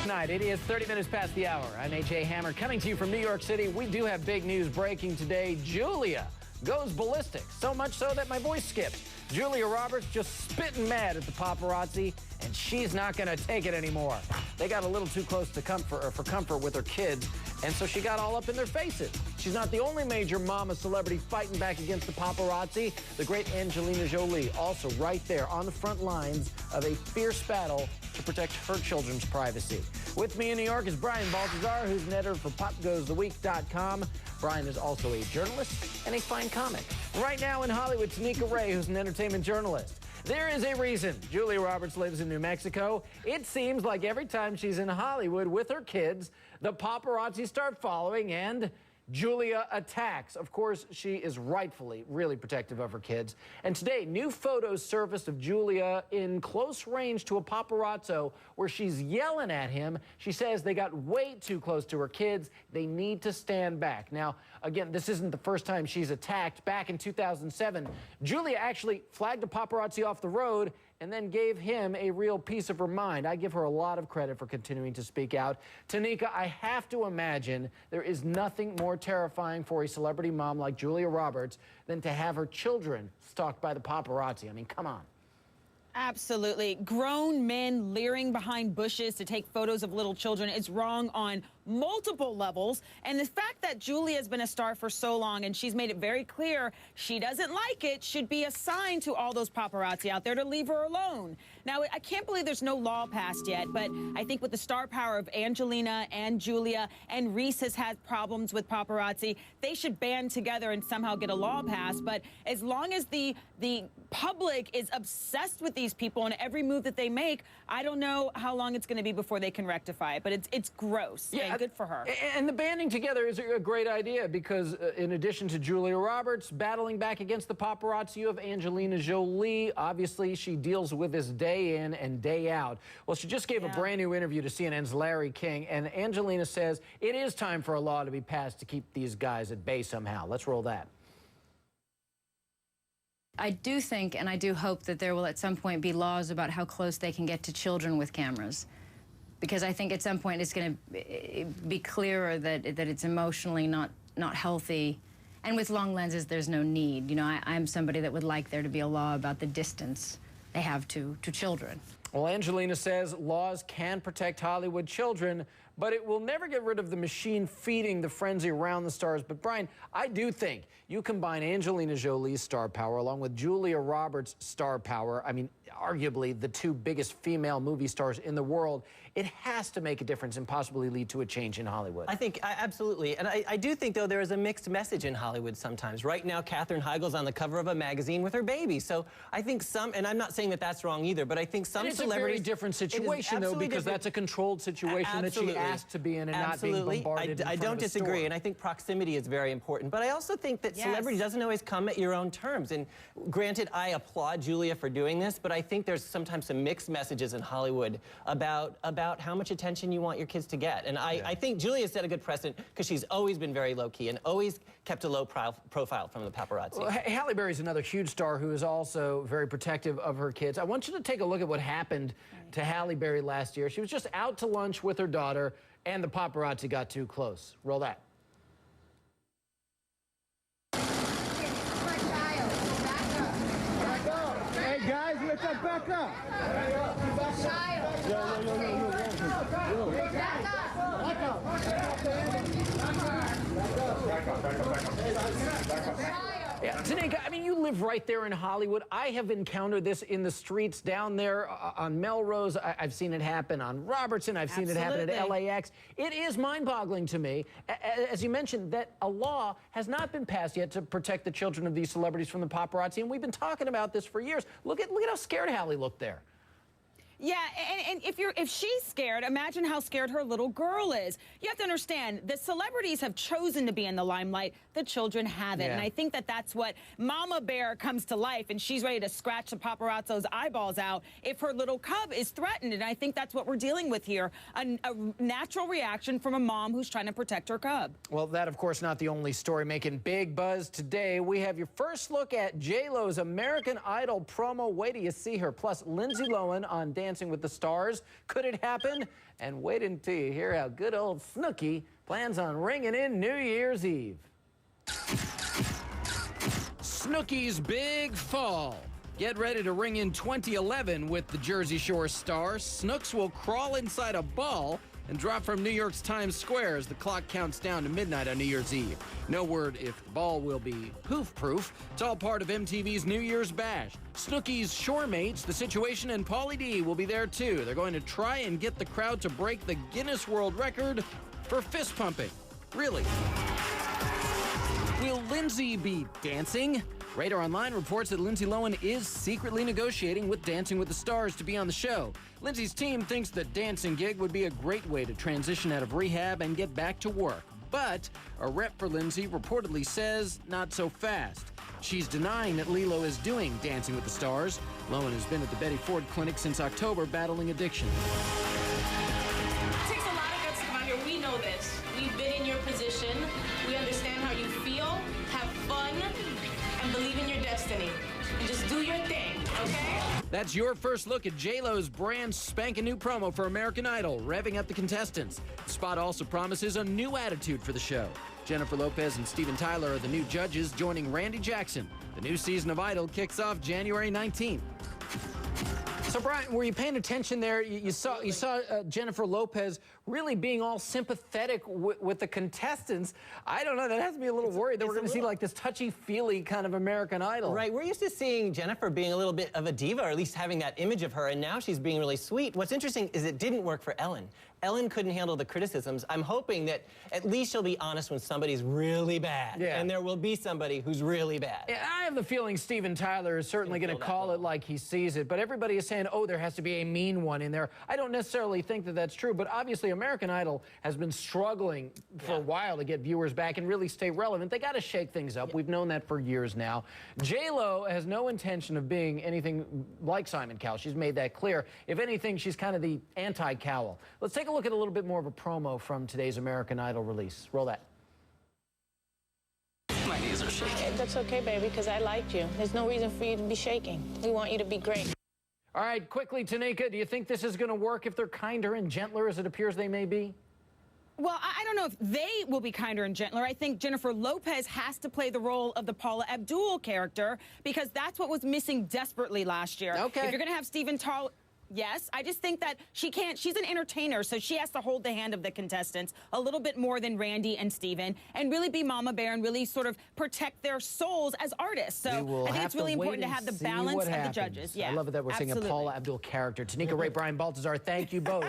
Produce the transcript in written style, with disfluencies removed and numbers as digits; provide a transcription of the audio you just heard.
Night. It is 30 minutes past the hour. I'm A.J. Hammer coming to you from New York City. We do have big news breaking today. Julia goes ballistic, so much so that my voice skipped. Julia Roberts just spitting mad at the paparazzi, and she's not going to take it anymore. They got a little too close to comfort with her kids, and so she got all up in their faces. She's not the only major mama celebrity fighting back against the paparazzi. The great Angelina Jolie also right there on the front lines of a fierce battle to protect her children's privacy. With me in New York is Brian Balthazar, who's an editor for PopGoesTheWeek.com. Brian is also a journalist and a fine comic. Right now in Hollywood, Tanika, who's an entertainment journalist. There is a reason Julia Roberts lives in New Mexico. It seems like every time she's in Hollywood with her kids, the paparazzi start following and Julia attacks. Of course, she is rightfully really protective of her kids. And today, new photos surfaced of Julia in close range to a paparazzo where she's yelling at him. She says they got way too close to her kids. They need to stand back. Now, again, this isn't the first time she's attacked. Back in 2007, Julia actually flagged a paparazzi off the road and then gave him a real piece of her mind. I give her a lot of credit for continuing to speak out. Tanika, I have to imagine there is nothing more terrifying for a celebrity mom like Julia Roberts than to have her children stalked by the paparazzi. I mean, come on. Absolutely. Grown men leering behind bushes to take photos of little children is wrong on multiple levels. And the fact that Julia has been a star for so long and she's made it very clear she doesn't like it should be a sign to all those paparazzi out there to leave her alone. Now, I can't believe there's no law passed yet, but I think with the star power of Angelina and Julia, and Reese has had problems with paparazzi, they should band together and somehow get a law passed. But as long as the public is obsessed with these people and every move that they make, I don't know how long it's going to be before they can rectify it. But it's gross. Yeah, and good for her. And the banding together is a great idea because in addition to Julia Roberts battling back against the paparazzi, you have Angelina Jolie. Obviously, she deals with this day in and day out. Well, she just gave a brand new interview to CNN's Larry King, and Angelina says it is time for a law to be passed to keep these guys at bay somehow. Let's roll that. I do think and I do hope that there will at some point be laws about how close they can get to children with cameras. Because I think at some point it's going to be clearer that it's emotionally not healthy. And with long lenses, there's no need. You know, I'm somebody that would like there to be a law about the distance they have to children. Well, Angelina says laws can protect Hollywood children, but it will never get rid of the machine feeding the frenzy around the stars. But, Brian, I do think you combine Angelina Jolie's star power along with Julia Roberts' star power, I mean, arguably the two biggest female movie stars in the world, it has to make a difference and possibly lead to a change in Hollywood. I think, absolutely. And I do think, though, there is a mixed message in Hollywood sometimes. Right now, Katherine Heigl's on the cover of a magazine with her baby. So I think and I'm not saying that that's wrong either, but I think some celebrities... It's a very different situation, though, because that's a controlled situation that she asked to be in and not being bombarded in front I don't of a disagree, store. And I think proximity is very important. But I also think that celebrity doesn't always come at your own terms. And granted, I applaud Julia for doing this, but I think there's sometimes some mixed messages in Hollywood about how much attention you want your kids to get. And I think Julia set a good precedent because she's always been very low-key and always kept a low profile from the paparazzi. Well, Halle Berry's another huge star who is also very protective of her kids. I want you to take a look at what happened to Halle Berry last year. She was just out to lunch with her daughter, and the paparazzi got too close. Roll that. Hey guys, let's back up. Yeah, Tanika, I mean, you live right there in Hollywood. I have encountered this in the streets down there on Melrose. I've seen it happen on Robertson. I've seen it happen at LAX. It is mind-boggling to me, as you mentioned, that a law has not been passed yet to protect the children of these celebrities from the paparazzi, and we've been talking about this for years. Look at how scared Halle looked there. Yeah, and if she's scared, imagine how scared her little girl is. You have to understand, the celebrities have chosen to be in the limelight. The children haven't. And I think that's what Mama Bear comes to life, and she's ready to scratch the paparazzo's eyeballs out if her little cub is threatened. And I think that's what we're dealing with here, a natural reaction from a mom who's trying to protect her cub. Well, that, of course, not the only story making big buzz today. We have your first look at J-Lo's American Idol promo. Wait till you see her. Plus, Lindsay Lohan on Dance Dancing with the Stars. Could it happen? And wait until you hear how good old Snooki plans on ringing in New Year's Eve. Snooki's big fall. Get ready to ring in 2011 with the Jersey Shore star. Snooks will crawl inside a ball and drop from New York's Times Square as the clock counts down to midnight on New Year's Eve. No word if the ball will be poof-proof. It's all part of MTV's New Year's Bash. Snooki's shore mates, The Situation and Pauly D will be there too. They're going to try and get the crowd to break the Guinness World Record for fist pumping. Really? Will Lindsay be dancing? Radar Online reports that Lindsay Lohan is secretly negotiating with Dancing with the Stars to be on the show. Lindsay's team thinks the dancing gig would be a great way to transition out of rehab and get back to work. But a rep for Lindsay reportedly says not so fast. She's denying that Lilo is doing Dancing with the Stars. Lohan has been at the Betty Ford Clinic since October battling addiction. It takes a lot of guts to come out here. We know this. We've been in your position. We understand how you feel. Have fun. And believe in your destiny. And just do your thing, okay? That's your first look at J-Lo's brand spanking new promo for American Idol, revving up the contestants. The spot also promises a new attitude for the show. Jennifer Lopez and Steven Tyler are the new judges, joining Randy Jackson. The new season of Idol kicks off January 19th. So, Brian, were you paying attention there? You saw Jennifer Lopez really being all sympathetic with the contestants. I don't know. That has me a little worried that we're going to see like this touchy-feely kind of American Idol. Right. We're used to seeing Jennifer being a little bit of a diva, or at least having that image of her, and now she's being really sweet. What's interesting is it didn't work for Ellen. Ellen couldn't handle the criticisms. I'm hoping that at least she'll be honest when somebody's really bad. Yeah. And there will be somebody who's really bad. Yeah, I have the feeling Steven Tyler is certainly going to call it like he sees it, but everybody is saying, oh, there has to be a mean one in there. I don't necessarily think that that's true, but obviously American Idol has been struggling for a while to get viewers back and really stay relevant. They got to shake things up. We've known that for years now. J-Lo has no intention of being anything like Simon Cowell. She's made that clear. If anything, she's kind of the anti-Cowell. Let's take a look at a little bit more of a promo from today's American Idol release. Roll that. My knees are shaking. That's okay, baby, because I like you. There's no reason for you to be shaking. We want you to be great. All right, quickly, Tanika, do you think this is going to work if they're kinder and gentler as it appears they may be? Well, I don't know if they will be kinder and gentler. I think Jennifer Lopez has to play the role of the Paula Abdul character because that's what was missing desperately last year. Okay. If you're going to have Steven Tyler... Yes, I just think that she can't. She's an entertainer, so she has to hold the hand of the contestants a little bit more than Randy and Steven and really be Mama Bear and really sort of protect their souls as artists. So I think it's really important to have the balance of the judges. Yeah, I love it that we're seeing a Paula Abdul character. Tanika, Ray, Brian, Balthazar, thank you both.